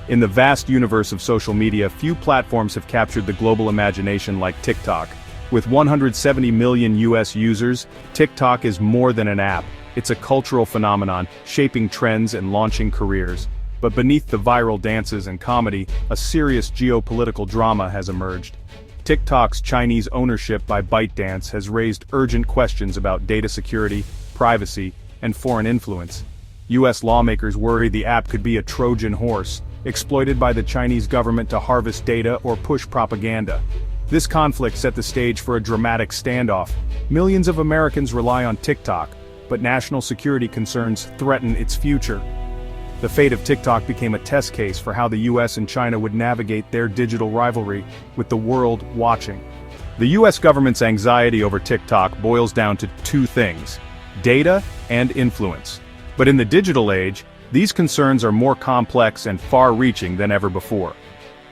In the vast universe of social media, few platforms have captured the global imagination like TikTok. With 170 million US users, TikTok is more than an app. It's a cultural phenomenon, shaping trends and launching careers. But beneath the viral dances and comedy, a serious geopolitical drama has emerged. TikTok's Chinese ownership by ByteDance has raised urgent questions about data security, privacy, and foreign influence. US lawmakers worry the app could be a Trojan horse, exploited by the Chinese government to harvest data or push propaganda. This conflict set the stage for a dramatic standoff. Millions of Americans rely on TikTok, but national security concerns threaten its future. The fate of TikTok became a test case for how the US and China would navigate their digital rivalry, with the world watching. The US government's anxiety over TikTok boils down to two things: data and influence. But in the digital age, these concerns are more complex and far-reaching than ever before.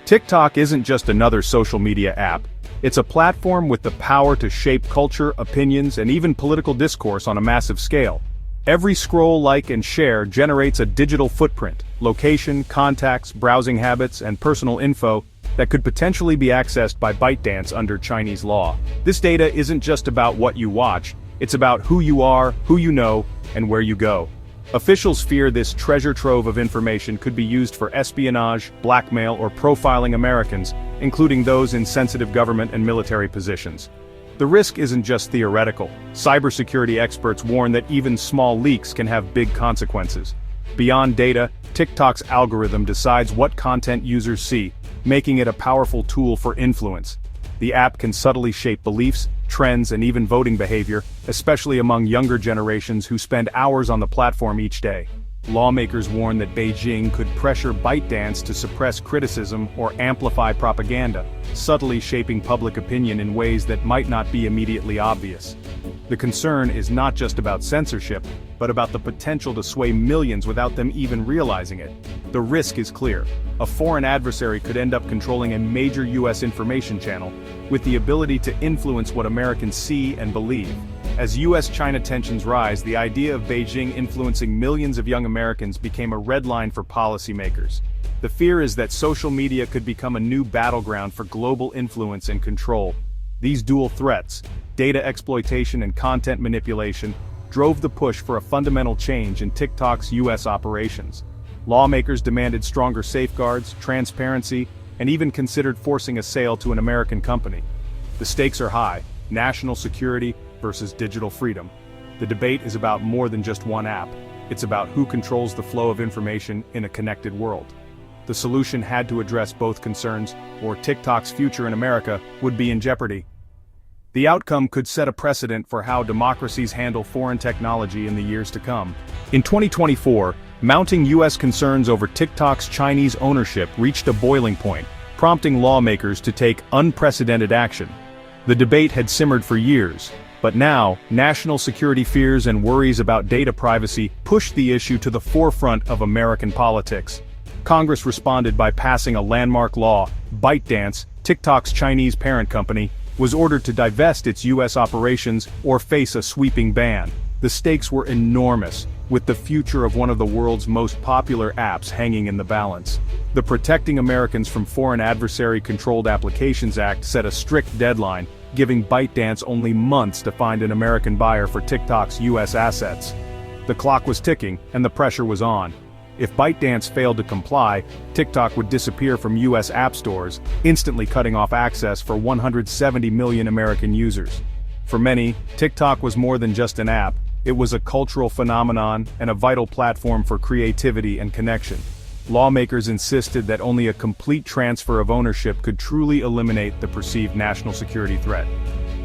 TikTok isn't just another social media app. It's a platform with the power to shape culture, opinions, and even political discourse on a massive scale. Every scroll, like, and share generates a digital footprint: location, contacts, browsing habits, and personal info that could potentially be accessed by ByteDance under Chinese law. This data isn't just about what you watch, it's about who you are, who you know, and where you go. Officials fear this treasure trove of information could be used for espionage, blackmail, or profiling Americans, including those in sensitive government and military positions. The risk isn't just theoretical. Cybersecurity experts warn that even small leaks can have big consequences. Beyond data, TikTok's algorithm decides what content users see, making it a powerful tool for influence. The app can subtly shape beliefs, trends, and even voting behavior, especially among younger generations who spend hours on the platform each day. Lawmakers warn that Beijing could pressure ByteDance to suppress criticism or amplify propaganda, subtly shaping public opinion in ways that might not be immediately obvious. The concern is not just about censorship, but about the potential to sway millions without them even realizing it. The risk is clear. A foreign adversary could end up controlling a major US information channel, with the ability to influence what Americans see and believe. As US-China tensions rise, the idea of Beijing influencing millions of young Americans became a red line for policymakers. The fear is that social media could become a new battleground for global influence and control. These dual threats, data exploitation and content manipulation, drove the push for a fundamental change in TikTok's US operations. Lawmakers demanded stronger safeguards, transparency, and even considered forcing a sale to an American company. The stakes are high: national security versus digital freedom. The debate is about more than just one app. It's about who controls the flow of information in a connected world. The solution had to address both concerns, or TikTok's future in America would be in jeopardy. The outcome could set a precedent for how democracies handle foreign technology in the years to come. In 2024, mounting US concerns over TikTok's Chinese ownership reached a boiling point, prompting lawmakers to take unprecedented action. The debate had simmered for years, but now, national security fears and worries about data privacy pushed the issue to the forefront of American politics. Congress responded by passing a landmark law. ByteDance, TikTok's Chinese parent company, was ordered to divest its US operations or face a sweeping ban. The stakes were enormous, with the future of one of the world's most popular apps hanging in the balance. The Protecting Americans from Foreign Adversary-Controlled Applications Act set a strict deadline, giving ByteDance only months to find an American buyer for TikTok's US assets. The clock was ticking, and the pressure was on. If ByteDance failed to comply, TikTok would disappear from US app stores, instantly cutting off access for 170 million American users. For many, TikTok was more than just an app. It was a cultural phenomenon and a vital platform for creativity and connection. Lawmakers insisted that only a complete transfer of ownership could truly eliminate the perceived national security threat.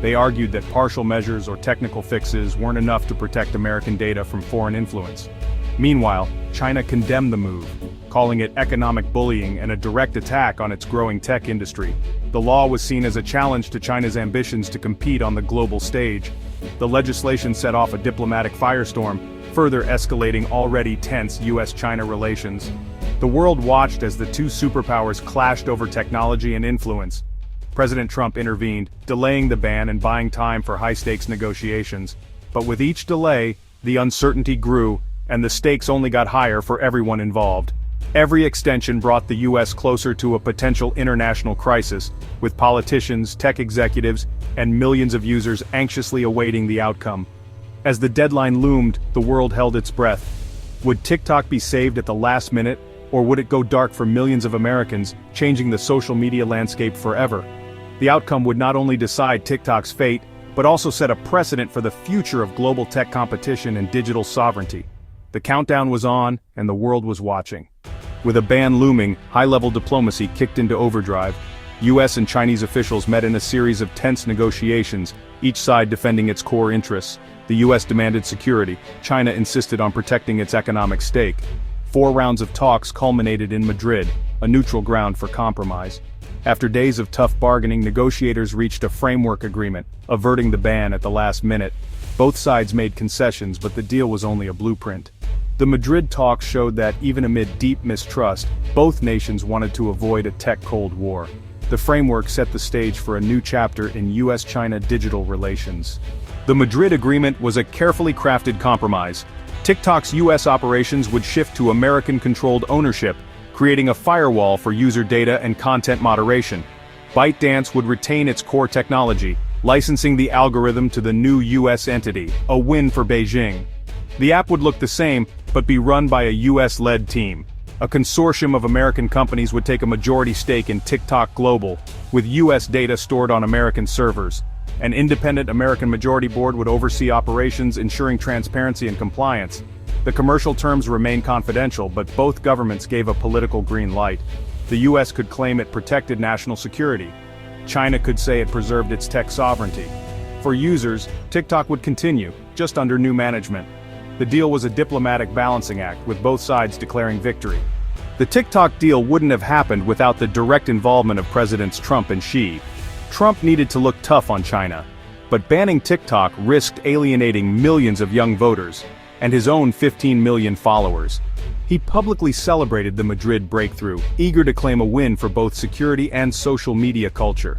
They argued that partial measures or technical fixes weren't enough to protect American data from foreign influence. Meanwhile, China condemned the move, calling it economic bullying and a direct attack on its growing tech industry. The law was seen as a challenge to China's ambitions to compete on the global stage. The legislation set off a diplomatic firestorm, further escalating already tense US-China relations. The world watched as the two superpowers clashed over technology and influence. President Trump intervened, delaying the ban and buying time for high-stakes negotiations. But with each delay, the uncertainty grew, and the stakes only got higher for everyone involved. Every extension brought the US closer to a potential international crisis, with politicians, tech executives, and millions of users anxiously awaiting the outcome. As the deadline loomed, the world held its breath. Would TikTok be saved at the last minute, or would it go dark for millions of Americans, changing the social media landscape forever? The outcome would not only decide TikTok's fate, but also set a precedent for the future of global tech competition and digital sovereignty. The countdown was on, and the world was watching. With a ban looming, high-level diplomacy kicked into overdrive. US and Chinese officials met in a series of tense negotiations, each side defending its core interests. The US demanded security, China insisted on protecting its economic stake. 4 rounds of talks culminated in Madrid, a neutral ground for compromise. After days of tough bargaining, negotiators reached a framework agreement, averting the ban at the last minute. Both sides made concessions, but the deal was only a blueprint. The Madrid talks showed that, even amid deep mistrust, both nations wanted to avoid a tech Cold War. The framework set the stage for a new chapter in US-China digital relations. The Madrid Agreement was a carefully crafted compromise. TikTok's US operations would shift to American-controlled ownership, creating a firewall for user data and content moderation. ByteDance would retain its core technology, licensing the algorithm to the new US entity, a win for Beijing. The app would look the same, but be run by a US-led team. A consortium of American companies would take a majority stake in TikTok Global, with US data stored on American servers. An independent American majority board would oversee operations, ensuring transparency and compliance. The commercial terms remain confidential, but both governments gave a political green light. The US could claim it protected national security. China could say it preserved its tech sovereignty. For users, TikTok would continue, just under new management. The deal was a diplomatic balancing act, with both sides declaring victory. The TikTok deal wouldn't have happened without the direct involvement of Presidents Trump and Xi. Trump needed to look tough on China, but banning TikTok risked alienating millions of young voters, and his own 15 million followers. He publicly celebrated the Madrid breakthrough, eager to claim a win for both security and social media culture.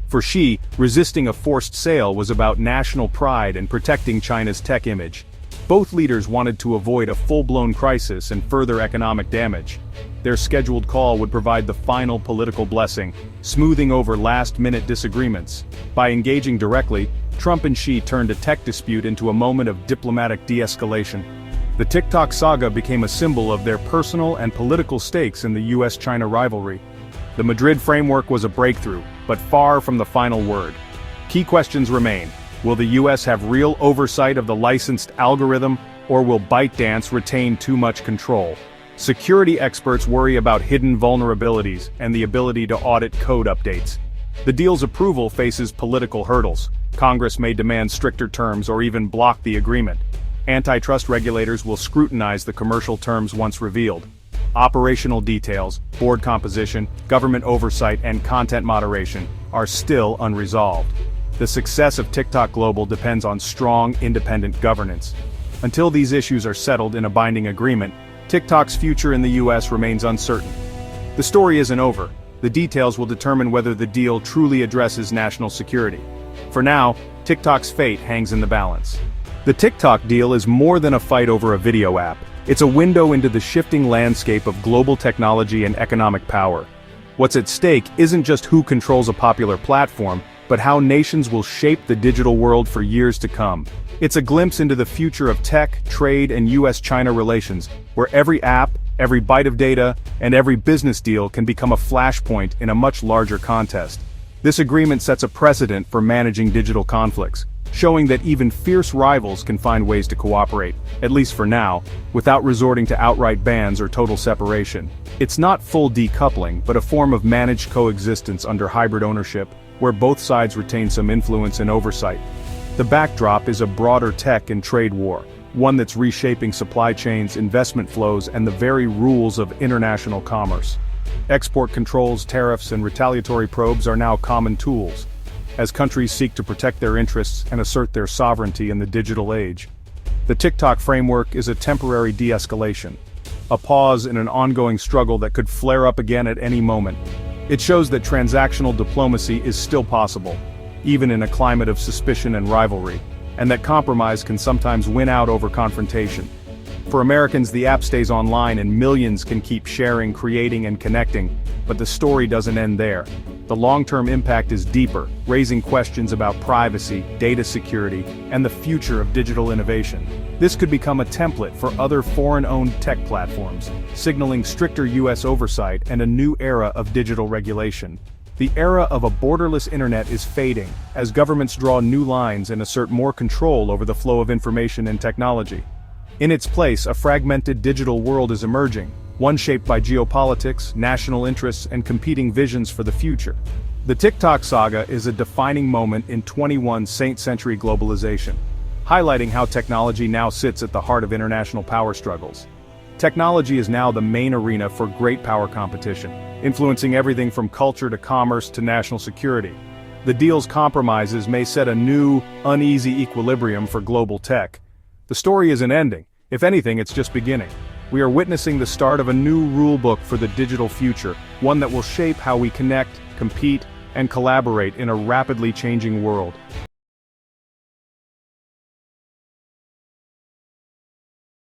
For Xi, resisting a forced sale was about national pride and protecting China's tech image. Both leaders wanted to avoid a full-blown crisis and further economic damage. Their scheduled call would provide the final political blessing, smoothing over last-minute disagreements. By engaging directly, Trump and Xi turned a tech dispute into a moment of diplomatic de-escalation. The TikTok saga became a symbol of their personal and political stakes in the US-China rivalry. The Madrid framework was a breakthrough, but far from the final word. Key questions remain. Will the US have real oversight of the licensed algorithm, or will ByteDance retain too much control? Security experts worry about hidden vulnerabilities and the ability to audit code updates. The deal's approval faces political hurdles. Congress may demand stricter terms or even block the agreement. Antitrust regulators will scrutinize the commercial terms once revealed. Operational details, board composition, government oversight, and content moderation are still unresolved. The success of TikTok Global depends on strong, independent governance. Until these issues are settled in a binding agreement, TikTok's future in the US remains uncertain. The story isn't over. The details will determine whether the deal truly addresses national security. For now, TikTok's fate hangs in the balance. The TikTok deal is more than a fight over a video app. It's a window into the shifting landscape of global technology and economic power. What's at stake isn't just who controls a popular platform, but how nations will shape the digital world for years to come. It's a glimpse into the future of tech, trade, and US-China relations, where every app, every byte of data, and every business deal can become a flashpoint in a much larger contest. This agreement sets a precedent for managing digital conflicts, showing that even fierce rivals can find ways to cooperate, at least for now, without resorting to outright bans or total separation. It's not full decoupling, but a form of managed coexistence under hybrid ownership, where both sides retain some influence and oversight. The backdrop is a broader tech and trade war, one that's reshaping supply chains, investment flows, and the very rules of international commerce. Export controls, tariffs, and retaliatory probes are now common tools, as countries seek to protect their interests and assert their sovereignty in the digital age. The TikTok framework is a temporary de-escalation, a pause in an ongoing struggle that could flare up again at any moment. It shows that transactional diplomacy is still possible, even in a climate of suspicion and rivalry, and that compromise can sometimes win out over confrontation. For Americans, the app stays online and millions can keep sharing, creating, and connecting, but the story doesn't end there. The long-term impact is deeper, raising questions about privacy, data security, and the future of digital innovation. This could become a template for other foreign-owned tech platforms, signaling stricter US oversight and a new era of digital regulation. The era of a borderless internet is fading, as governments draw new lines and assert more control over the flow of information and technology. In its place, a fragmented digital world is emerging, one shaped by geopolitics, national interests, and competing visions for the future. The TikTok saga is a defining moment in 21st century globalization, highlighting how technology now sits at the heart of international power struggles. Technology is now the main arena for great power competition, influencing everything from culture to commerce to national security. The deal's compromises may set a new, uneasy equilibrium for global tech. The story isn't ending. If anything, it's just beginning. We are witnessing the start of a new rulebook for the digital future, one that will shape how we connect, compete, and collaborate in a rapidly changing world.